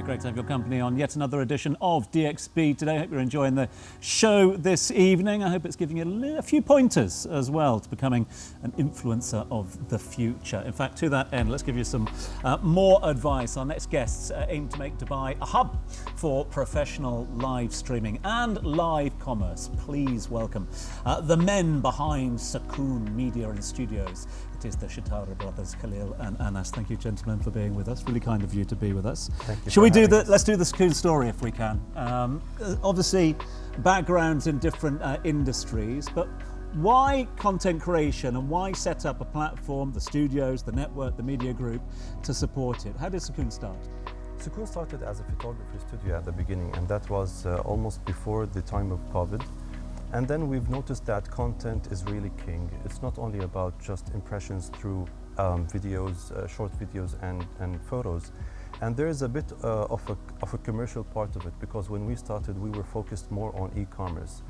Great to have your company on yet another edition of DXB today. I hope you're enjoying the show this evening. I hope it's giving you a few pointers as well to becoming an influencer of the future. In fact, to that end, let's give you some more advice. Our next guests aim to make Dubai a hub for professional live streaming and live commerce. Please welcome the men behind Sukoon Media and Studios. It is the Shattara brothers, Khalil and Anas. Thank you, gentlemen, for being with us. Really kind of you to be with us. Thank you. Shall we do that? Let's do the Sukoon story if we can. Obviously, backgrounds in different industries, but why content creation and why set up a platform, the studios, the network, the media group to support it? How did Sukoon start? Sukoon started as a photography studio at the beginning, and that was almost before the time of COVID. And then we've noticed that content is really king. It's not only about just impressions through videos, short videos and photos. And there is a bit of a commercial part of it, because when we started, we were focused more on e-commerce.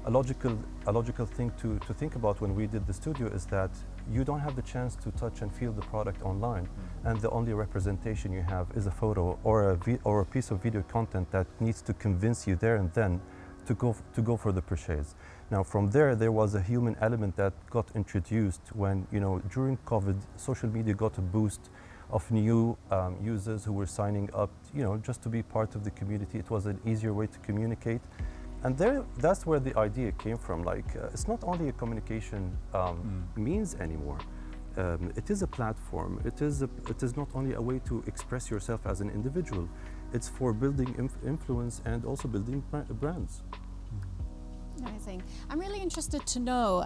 A logical thing to think about when we did the studio is that you don't have the chance to touch and feel the product online, and the only representation you have is a photo or a piece of video content that needs to convince you there and then to go for the purchase. Now, from there was a human element that got introduced when, during COVID, social media got a boost of new users who were signing up, just to be part of the community. It was an easier way to communicate. And that's where the idea came from. It's not only a communication means anymore. It is a platform. It is not only a way to express yourself as an individual. It's for building influence and also building brands. Amazing. I'm really interested to know,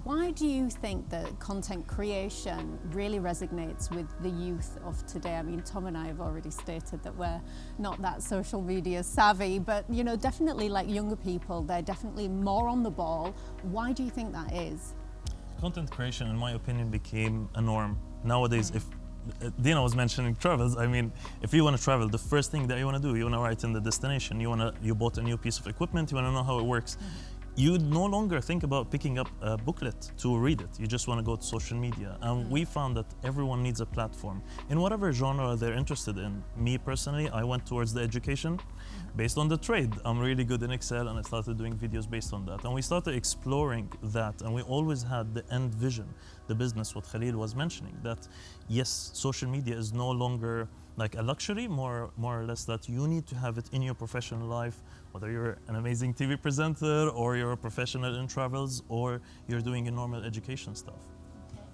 why do you think that content creation really resonates with the youth of today? I mean, Tom and I have already stated that we're not that social media savvy, but definitely like younger people, they're definitely more on the ball. Why do you think that is? Content creation, in my opinion, became a norm. Nowadays, if Dina was mentioning travels, I mean, if you want to travel, the first thing that you want to do, you want to write in the destination, you bought a new piece of equipment, you want to know how it works. You no longer think about picking up a booklet to read it. You just want to go to social media. And we found that everyone needs a platform in whatever genre they're interested in. Me personally, I went towards the education based on the trade. I'm really good in Excel, and I started doing videos based on that. And we started exploring that, and we always had the end vision, the business, what Khalil was mentioning, that yes, social media is no longer like a luxury, more or less that you need to have it in your professional life, whether you're an amazing TV presenter or you're a professional in travels or you're doing your normal education stuff.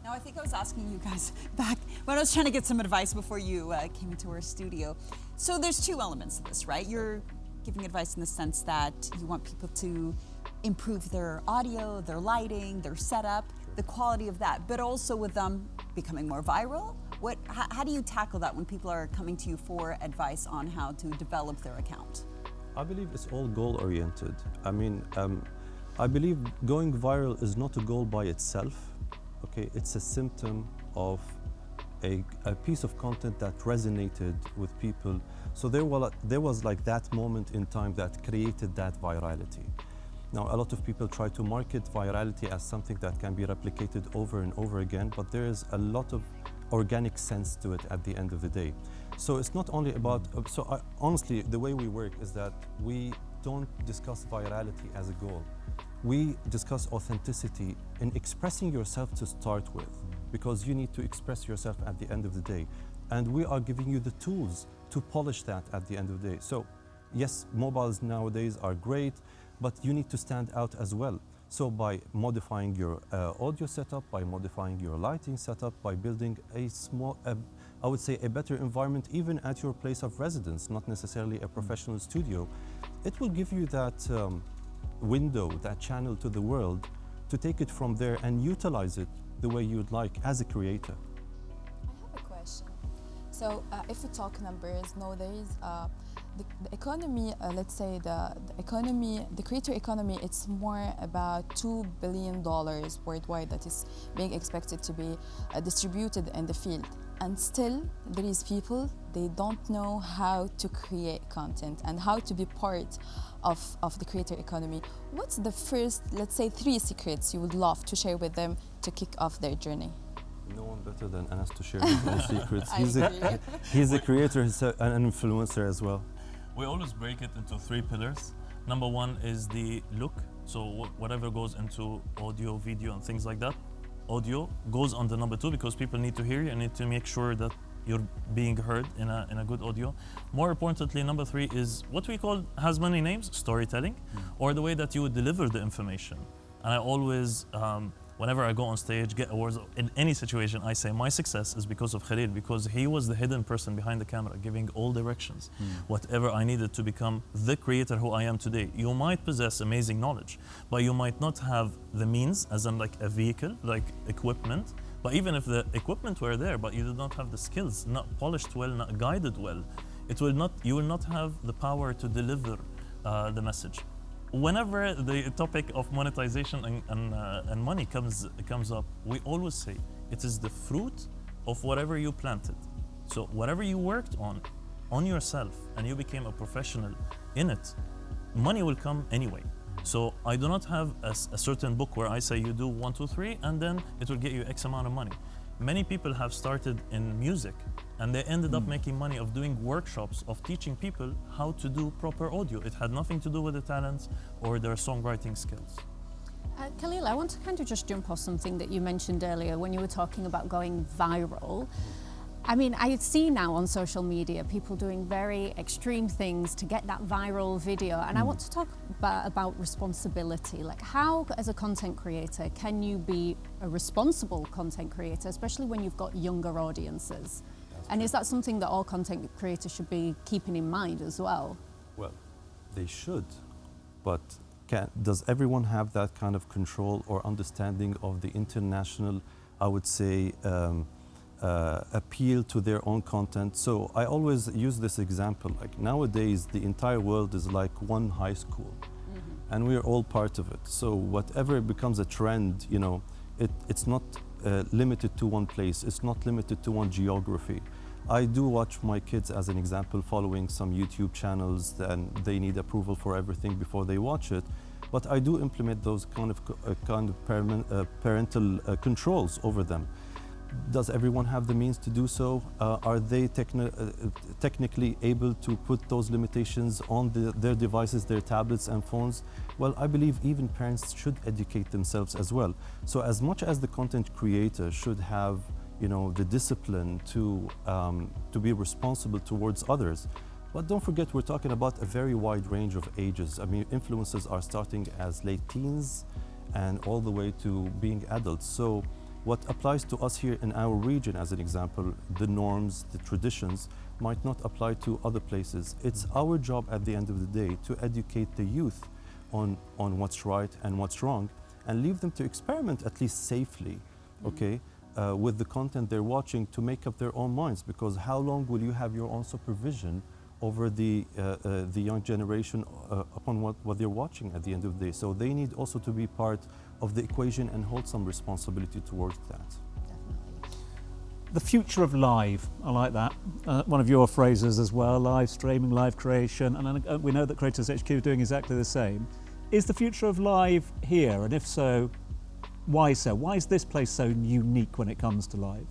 Now, I think I was asking you guys back when I was trying to get some advice before you came into our studio. So there's two elements to this, right? You're giving advice in the sense that you want people to improve their audio, their lighting, their setup, the quality of that, but also with them becoming more viral. How do you tackle that when people are coming to you for advice on how to develop their account? I believe it's all goal-oriented. I mean, I believe going viral is not a goal by itself. Okay, it's a symptom of a piece of content that resonated with people. So there was like that moment in time that created that virality. Now, a lot of people try to market virality as something that can be replicated over and over again, but there is a lot of organic sense to it at the end of the day. So it's not only about, honestly, the way we work is that we don't discuss virality as a goal. We discuss authenticity in expressing yourself to start with, because you need to express yourself at the end of the day. And we are giving you the tools to polish that at the end of the day. So yes, mobiles nowadays are great, but you need to stand out as well. So by modifying your audio setup, by modifying your lighting setup, by building a I would say a better environment even at your place of residence, not necessarily a professional studio, it will give you that window, that channel to the world to take it from there and utilize it the way you'd like as a creator. I have a question. So if we talk numbers nowadays, the economy, let's say the creator economy, it's more about $2 billion worldwide that is being expected to be distributed in the field. And still, there is people, they don't know how to create content and how to be part of the creator economy. What's the first, let's say, 3 secrets you would love to share with them to kick off their journey? No one better than Anas to share his own secrets. I He's agree. he's a creator, he's an influencer as well. We always break it into 3 pillars. Number 1 is the look. So whatever goes into audio, video, and things like that, audio goes on the number 2 because people need to hear you and need to make sure that you're being heard in a good audio. More importantly, number 3 is what we call, has many names, storytelling, or the way that you would deliver the information. And I always, whenever I go on stage, get awards, in any situation, I say my success is because of Khalil, because he was the hidden person behind the camera, giving all directions, whatever I needed to become the creator who I am today. You might possess amazing knowledge, but you might not have the means, as in like a vehicle, like equipment. But even if the equipment were there, but you did not have the skills, not polished well, not guided well, you will not have the power to deliver the message. Whenever the topic of monetization and money comes up, we always say it is the fruit of whatever you planted. So whatever you worked on yourself, and you became a professional in it, money will come anyway. So I do not have a certain book where I say you do 1, 2, 3, and then it will get you X amount of money. Many people have started in music, and they ended up making money of doing workshops of teaching people how to do proper audio. It had nothing to do with the talents or their songwriting skills. Khalil, I want to kind of just jump off something that you mentioned earlier when you were talking about going viral. I mean, I see now on social media people doing very extreme things to get that viral video, and I want to talk about responsibility. Like, how, as a content creator, can you be a responsible content creator, especially when you've got younger audiences? And is that something that all content creators should be keeping in mind as well? Well, they should, but does everyone have that kind of control or understanding of the international, I would say, appeal to their own content? So I always use this example, like nowadays the entire world is like one high school, and we're all part of it. So whatever becomes a trend, you know, it's not limited to one place, it's not limited to one geography. I do watch my kids, as an example, following some YouTube channels, and they need approval for everything before they watch it. But I do implement those kind of parental controls over them. Does everyone have the means to do so? Are they technically able to put those limitations on their devices, their tablets and phones? Well, I believe even parents should educate themselves as well. So as much as the content creator should have, you know, the discipline to be responsible towards others. But don't forget, we're talking about a very wide range of ages. I mean, influencers are starting as late teens and all the way to being adults. So what applies to us here in our region, as an example, the norms, the traditions, might not apply to other places. It's our job at the end of the day to educate the youth on what's right and what's wrong, and leave them to experiment, at least safely, okay? With the content they're watching, to make up their own minds, because how long will you have your own supervision over the young generation upon what they're watching at the end of the day? So they need also to be part of the equation and hold some responsibility towards that. Definitely. The future of live, I like that. One of your phrases as well, live streaming, live creation, and we know that Creators HQ are doing exactly the same. Is the future of live here, and if so, why so? Why is this place so unique when it comes to live?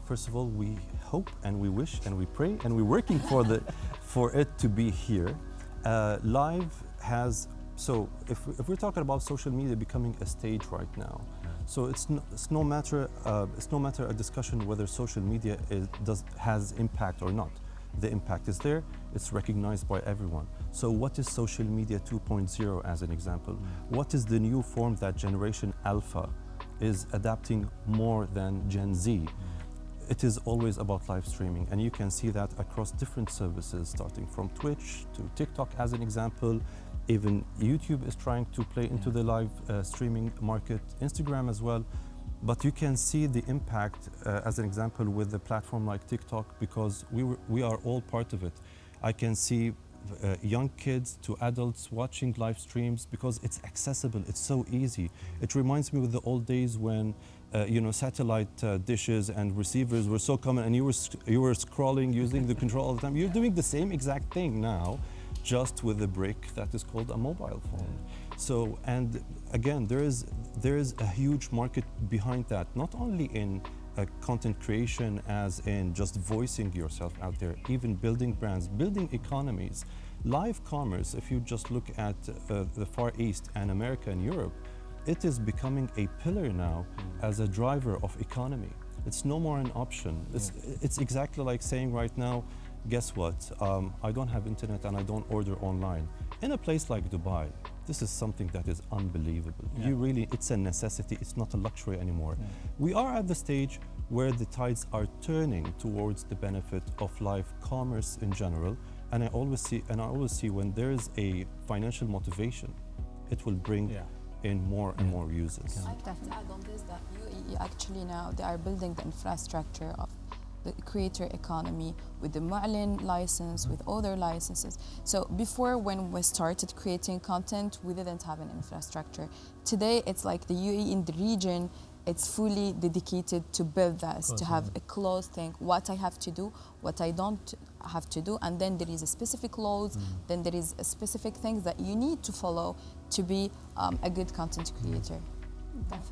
First of all, we hope and we wish and we pray and we're working for it to be here. Live has, so if we're talking about social media becoming a stage right now, so it's no matter a discussion whether social media has impact or not. The impact is there, it's recognized by everyone. So what is social media 2.0 as an example? What is the new form that Generation Alpha is adapting more than Gen Z? It is always about live streaming, and you can see that across different services, starting from Twitch to TikTok as an example. Even YouTube is trying to play into the live streaming market, Instagram as well. But you can see the impact, as an example, with the platform like TikTok, because we are all part of it. I can see young kids to adults watching live streams because it's accessible, it's so easy. It reminds me of the old days when satellite dishes and receivers were so common, and you were scrolling using the control all the time. You're doing the same exact thing now, just with a brick that is called a mobile phone. So, and again, there is a huge market behind that, not only in content creation as in just voicing yourself out there, even building brands, building economies. Live commerce, if you just look at the Far East and America and Europe, it is becoming a pillar now as a driver of economy. It's no more an option. It's exactly like saying right now, guess what? I don't have internet and I don't order online. In a place like Dubai, this is something that is unbelievable. It's a necessity, it's not a luxury anymore. We are at the stage where the tides are turning towards the benefit of live commerce in general. And I always see when there is a financial motivation, it will bring in more and more users. I'd like to add on this that UAE actually now they are building the infrastructure of the creator economy with the Mu'lin license, with other licenses. So before, when we started creating content, we didn't have an infrastructure. Today, it's like the UAE in the region, it's fully dedicated to build this, to have a closed thing, what I have to do, what I don't have to do, and then there is a specific laws, then there is a specific things that you need to follow to be a good content creator. Definitely.